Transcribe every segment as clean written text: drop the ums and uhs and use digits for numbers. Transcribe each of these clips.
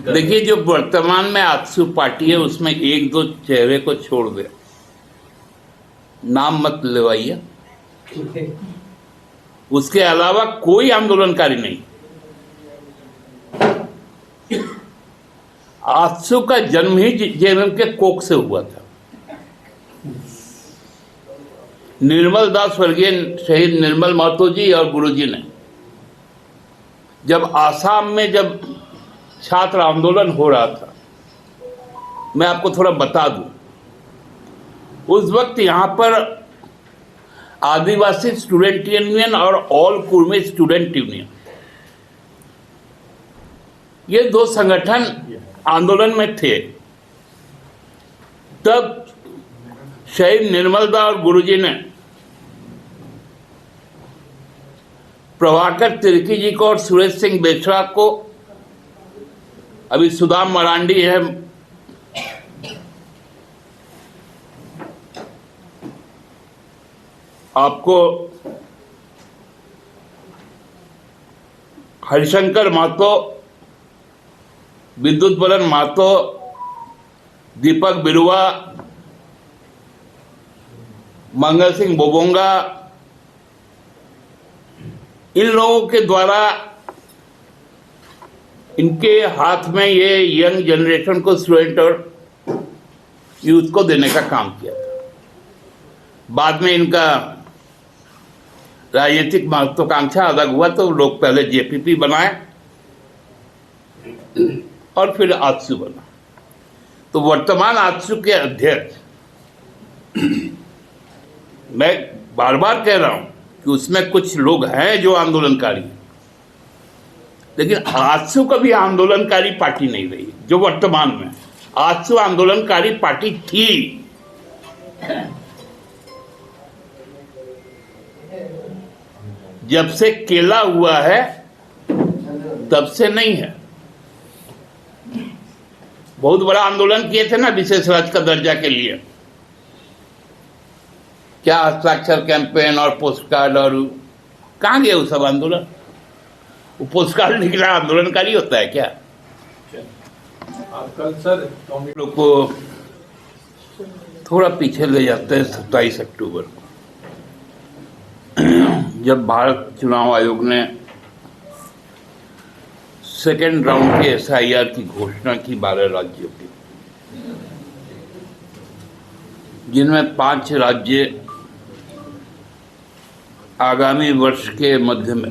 देखिए, जो वर्तमान में आजसू पार्टी है उसमें एक दो चेहरे को छोड़ दे, नाम मत लेवाइए, उसके अलावा कोई आंदोलनकारी नहीं। आजसू का जन्म ही जेएमएम के कोख से हुआ था। निर्मल दास, स्वर्गीय शहीद निर्मल महतो जी और गुरुजी ने जब आसाम में जब छात्र आंदोलन हो रहा था, मैं आपको थोड़ा बता दूं, उस वक्त यहां पर आदिवासी स्टूडेंट यूनियन और ऑल कुर्मी स्टूडेंट यूनियन, ये दो संगठन आंदोलन में थे। तब शहीद निर्मल दास और गुरुजी ने प्रभाकर तिर्की जी को और सुरेश सिंह बेसरा को, अभी सुदाम मरांडी है, आपको हरिशंकर महतो, विद्युत बलन महतो, दीपक बिरुआ, मंगल सिंह बोबोंगा, इन लोगों के द्वारा इनके हाथ में ये यंग जनरेशन को, स्टूडेंट और यूथ को देने का काम किया था। बाद में इनका राजनीतिक महत्वाकांक्षा अलग हुआ तो लोग पहले जेपीपी बनाए और फिर आजसू बना। तो वर्तमान आजसू के अध्यक्ष, मैं बार बार कह रहा हूं कि उसमें कुछ लोग हैं जो आंदोलनकारी हैं, लेकिन आजसू कभी आंदोलनकारी पार्टी नहीं रही जो वर्तमान में। आजसू आंदोलनकारी पार्टी थी, जब से केला हुआ है तब से नहीं है। बहुत बड़ा आंदोलन किए थे ना विशेष राज्य का दर्जा के लिए, क्या हस्ताक्षर कैंपेन और पोस्ट कार्ड, और कहाँ गए वो सब आंदोलन? वो पोस्ट कार्ड निकला आंदोलनकारी होता है क्या? आजकल सर लोग को थोड़ा पीछे ले जाते हैं 27 अक्टूबर को, जब भारत चुनाव आयोग ने सेकेंड राउंड के एसआईआर की घोषणा की 12 राज्यों की, जिनमें 5 राज्य आगामी वर्ष के मध्य में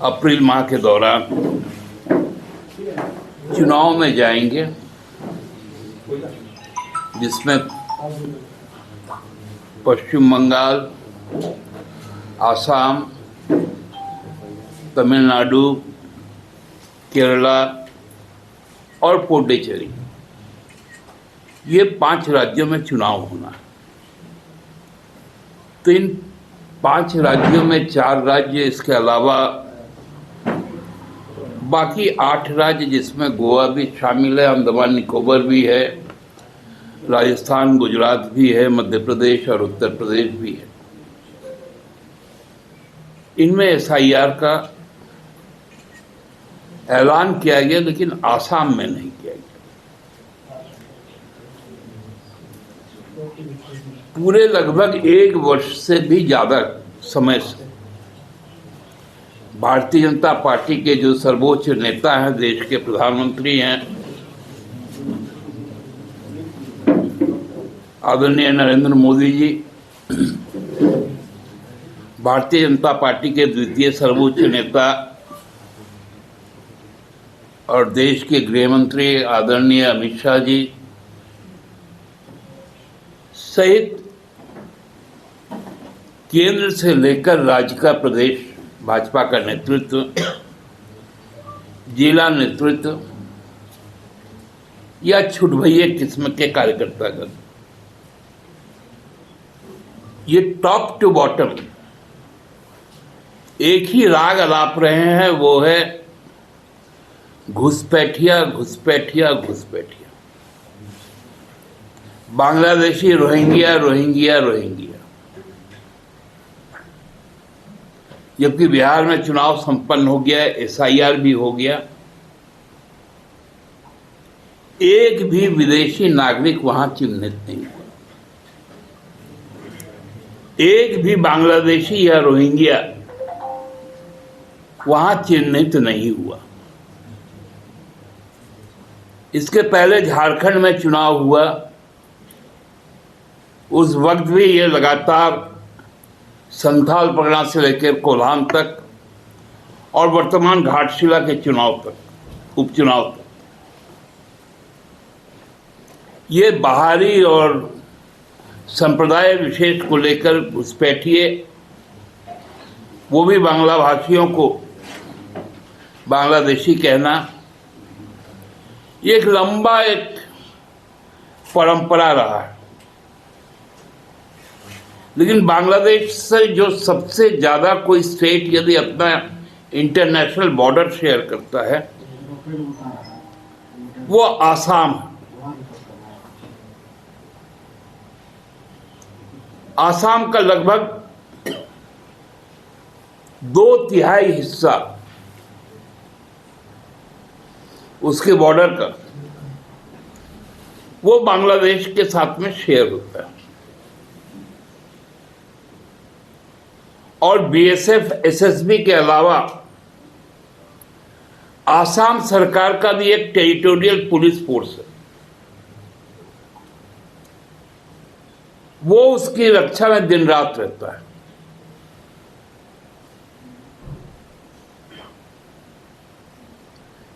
अप्रैल माह के दौरान चुनाव में जाएंगे, जिसमें पश्चिम बंगाल, आसाम, तमिलनाडु, केरला और पुडुचेरी, ये 5 राज्यों में चुनाव होना है। तो इन 5 राज्यों में 4 राज्य, इसके अलावा बाकी 8 राज्य जिसमें गोवा भी शामिल है, अंडमान निकोबार भी है, राजस्थान, गुजरात भी है, मध्य प्रदेश और उत्तर प्रदेश भी है। इनमें एसआईआर का ऐलान किया गया, लेकिन आसाम में नहीं किया गया। पूरे लगभग 1 वर्ष से भी ज्यादा समय से भारतीय जनता पार्टी के जो सर्वोच्च नेता हैं, देश के प्रधानमंत्री हैं, आदरणीय नरेंद्र मोदी जी, भारतीय जनता पार्टी के द्वितीय सर्वोच्च नेता और देश के गृह मंत्री आदरणीय अमित शाह जी सहित केंद्र से लेकर राज्य का प्रदेश भाजपा का नेतृत्व, जिला नेतृत्व या छुटभैये किस्म के कार्यकर्तागण, ये टॉप टू बॉटम एक ही राग अलाप रहे हैं, वो है घुसपैठिया घुसपैठिया घुसपैठिया, बांग्लादेशी रोहिंग्या रोहिंग्या रोहिंग्या। जबकि बिहार में चुनाव संपन्न हो गया, एसआईआर भी हो गया, एक भी विदेशी नागरिक वहां चिन्हित नहीं हुआ। एक भी बांग्लादेशी या रोहिंग्या वहां चिन्हित नहीं हुआ। इसके पहले झारखंड में चुनाव हुआ, उस वक्त भी ये लगातार संथाल परगना से लेकर कोल्हान तक और वर्तमान घाटशिला के चुनाव तक, उपचुनाव तक, ये बाहरी और संप्रदाय विशेष को लेकर घुसपैठिए, वो भी बांग्ला भाषियों को बांग्लादेशी कहना, ये एक लंबा एक परंपरा रहा है। लेकिन बांग्लादेश से जो सबसे ज्यादा कोई स्टेट यदि अपना इंटरनेशनल बॉर्डर शेयर करता है वो आसाम है। आसाम का लगभग 2/3 हिस्सा उसके बॉर्डर का वो बांग्लादेश के साथ में शेयर होता है। और बीएसएफ, एसएसबी के अलावा आसाम सरकार का भी एक टेरिटोरियल पुलिस फोर्स है, वो उसकी रक्षा में दिन रात रहता है।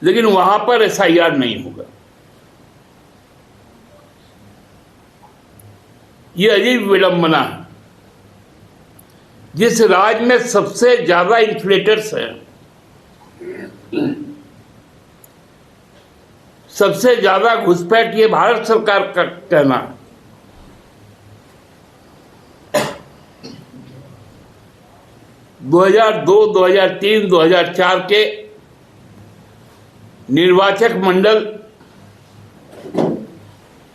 लेकिन वहां पर एसआईआर नहीं होगा। यह अजीब विडंबना है। जिस राज्य में सबसे ज्यादा इन्फ्लेटर्स हैं, सबसे ज्यादा घुसपैठ, ये भारत सरकार का कहना है। दो 2002, 2003, 2004 के निर्वाचक मंडल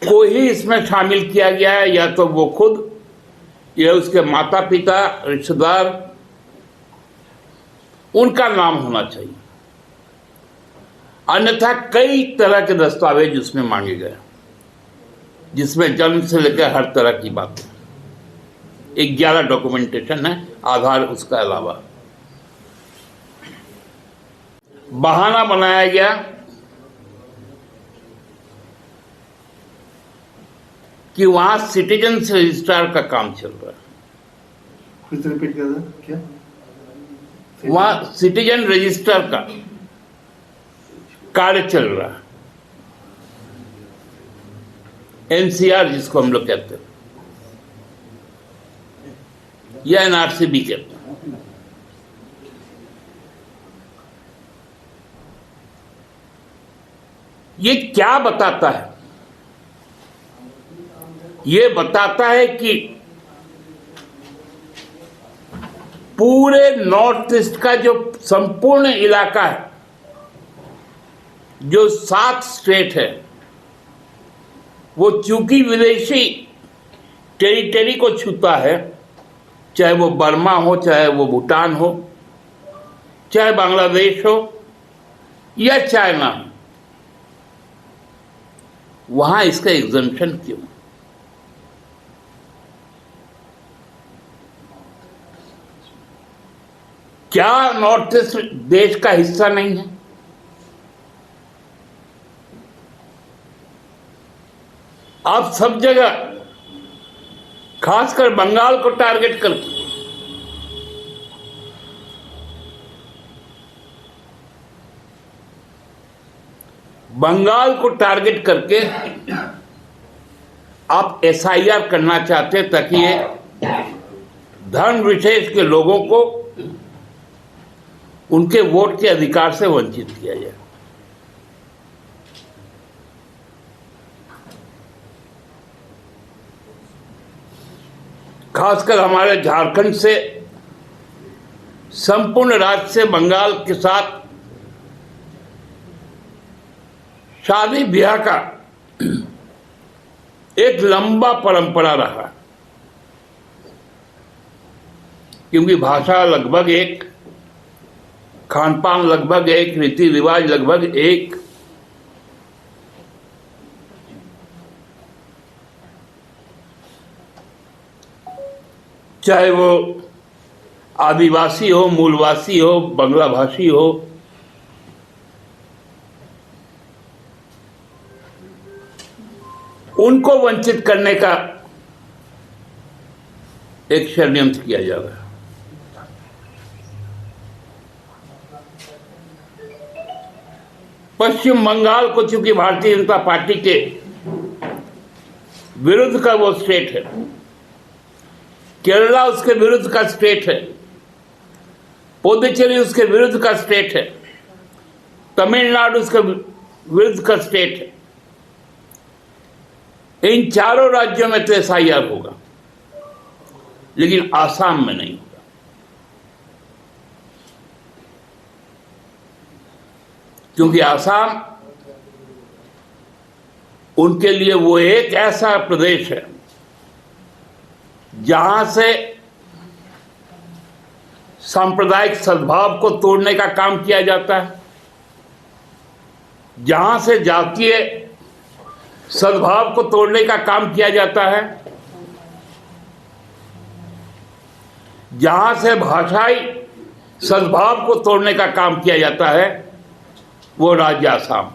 को ही इसमें शामिल किया गया है, या तो वो खुद या उसके माता पिता, रिश्तेदार, उनका नाम होना चाहिए। अन्यथा कई तरह के दस्तावेज उसमें मांगे गए, जिसमें जन्म से लेकर हर तरह की बात है। 11 डॉक्यूमेंटेशन है, आधार उसका अलावा। बहाना बनाया गया कि वहां सिटीजन्स रजिस्ट्रार का काम चल रहा है। फिर से रिपीट कर दो, क्या? वहां सिटीजन रजिस्टर का कार्य चल रहा है, एनसीआर जिसको हम लोग कहते हैं, या एनआरसी भी कहते हैं। ये क्या बताता है? ये बताता है कि पूरे नॉर्थ ईस्ट का जो संपूर्ण इलाका है, जो 7 स्टेट है, वो चूंकि विदेशी टेरिटरी को छूता है, चाहे वो बर्मा हो, चाहे वो भूटान हो, चाहे बांग्लादेश हो या चाइना हो, वहां इसका एग्जम्पशन क्यों? क्या नॉर्थ ईस्ट देश का हिस्सा नहीं है? आप सब जगह, खासकर बंगाल को टारगेट करके, बंगाल को टारगेट करके आप एसआईआर करना चाहते हैं, ताकि ये धर्म विशेष के लोगों को उनके वोट के अधिकार से वंचित किया जाए। खासकर हमारे झारखंड से, संपूर्ण राज्य से बंगाल के साथ शादी ब्याह का एक लंबा परंपरा रहा, क्योंकि भाषा लगभग एक, खान पान लगभग एक, रीति रिवाज लगभग एक, चाहे वो आदिवासी हो, मूलवासी हो, बंगला भाषी हो, उनको वंचित करने का एक षड्यंत्र किया जा रहा है। पश्चिम बंगाल को चूंकि भारतीय जनता पार्टी के विरुद्ध का वो स्टेट है, केरला उसके विरुद्ध का स्टेट है, पुडुचेरी उसके विरुद्ध का स्टेट है, तमिलनाडु उसके विरुद्ध का स्टेट है। इन चारों राज्यों में तो एसआईआर होगा, लेकिन आसाम में नहीं होगा, क्योंकि आसाम उनके लिए वो एक ऐसा प्रदेश है जहां से सांप्रदायिक सद्भाव को तोड़ने का काम किया जाता है, जहां से जातीय सद्भाव को तोड़ने का काम किया जाता है, जहां से भाषाई सद्भाव को तोड़ने का काम किया जाता है, वो राज्य आसाम।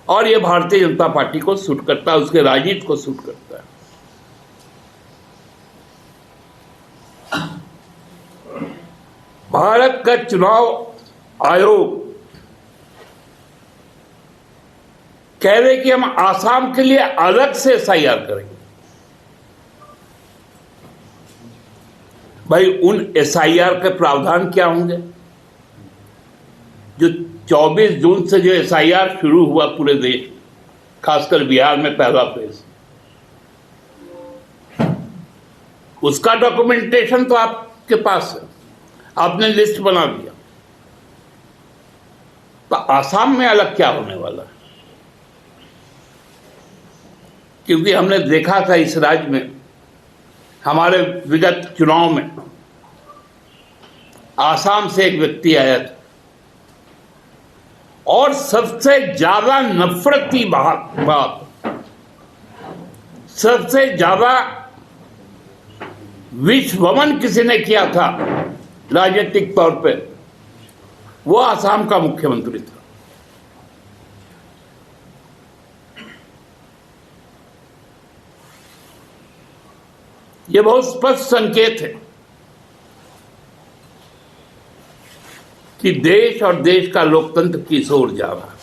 और ये भारतीय जनता पार्टी को सूट करता है, उसके राजनीति को सूट करता है। भारत का चुनाव आयोग कह रहे कि हम आसाम के लिए अलग से एसआईआर करेंगे। भाई, उन एसआईआर के प्रावधान क्या होंगे? जो 24 जून से जो एसआईआर शुरू हुआ पूरे देश, खासकर बिहार में पहला फेज, उसका डॉक्यूमेंटेशन तो आपके पास है, आपने लिस्ट बना दिया। तो आसाम में अलग क्या होने वाला है? क्योंकि हमने देखा था इस राज्य में हमारे विगत चुनाव में आसाम से एक व्यक्ति आया था और सबसे ज्यादा नफरत की बात, सबसे ज्यादा विश्वमन किसी ने किया था राजनीतिक तौर पे, वो आसाम का मुख्यमंत्री था। यह बहुत स्पष्ट संकेत है कि देश और देश का लोकतंत्र किस ओर जा रहा है।